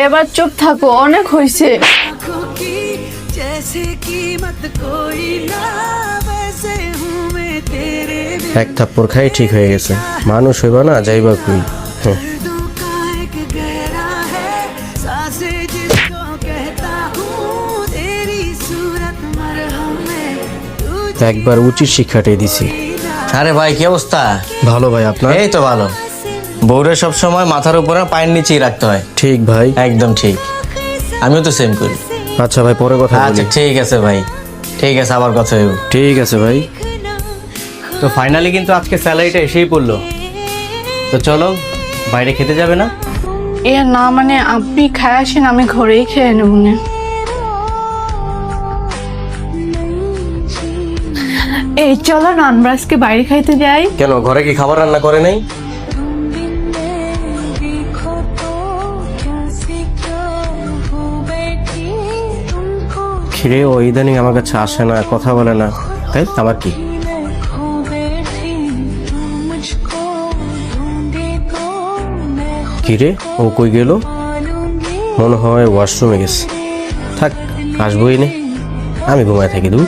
এবার চুপ থাকো, অনেক হয়েছে। এক থাপ্পড় খাই ঠিক হয়ে গেছে, মানুষ হইবা না যাইবা কই। একবার উচিত শিক্ষাটাই দিছি। আরে ভাই কি অবস্থা? ভালো ভাই, আপনার? এই তো ভালো। বউরে সব সময় মাথার উপরে পায়ের নিচেই রাখতে হয়। ঠিক ভাই, একদম ঠিক, আমিও তো সেম করি। আচ্ছা ভাই, পরে কথা আচ্ছা বলি। ঠিক আছে ভাই, ঠিক আছে, আবার কথা হইব। ঠিক আছে ভাই। তো ফাইনালি কিন্তু আজকে স্যালারিটা এসেই পড়লো। তো চলো বাইরে খেতে যাবে না? এ না মানে আপনি খায় আসেন, আমি ঘরেই খেয়ে নেব না। এই চলো না আমরা আজকে বাইরে খাইতে যাই। কেন, ঘরে কি খাবার রান্না করে নাই? খিরে ও ইদানিং আমার কাছে আসে না, কথা বলে না, তাই আমার কি? কিরে ও কই গেল? মনে হয় ওয়াশরুমে গেছে। থাক, আসবোই নে, আমি ঘুমায় থাকি। দূর,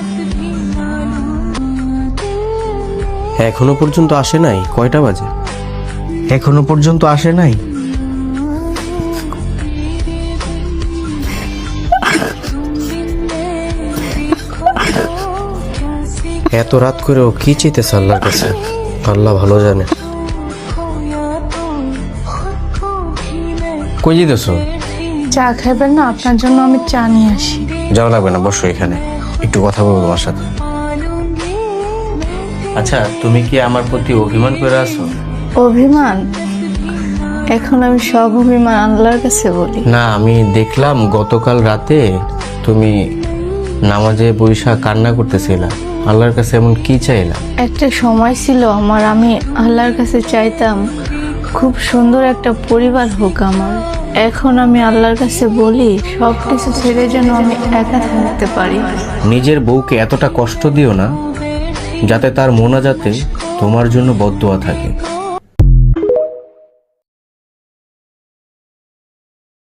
এখনো পর্যন্ত আসে নাই? কয়টা বাজে? এখনো পর্যন্ত আসে নাই? এত রাত করে ও কি চাইতেছে আল্লাহর কাছে, আল্লাহ ভালো জানে। কই যেতেছো? চা খাবেন না? আপনার জন্য আমি চা নিয়ে আসি। যাওয়া লাগবে না, বসো এখানে, একটু কথা বলবো তোমার সাথে। আচ্ছা, তুমি কি আমার প্রতি অভিমান করে আছো? অভিমান? এখন আমি সব অভিমান আল্লাহর কাছে বলি। না, আমি দেখলাম গতকাল রাতে তুমি নামাজে বৈশা কান্না করতেছিলা, আল্লাহর কাছে এমন কি চাইলা? একটা সময় ছিল আমার, আমি আল্লাহর কাছে চাইতাম খুব সুন্দর একটা পরিবার হোক আমার। এখন আমি আল্লাহর কাছে বলি সব কিছু ছেড়ে যেন আমি একা থাকতে পারি। নিজের বউকে এতটা কষ্ট দিও না যাতে তার মোনাজাতে তোমার জন্য বদদোয়া থাকে।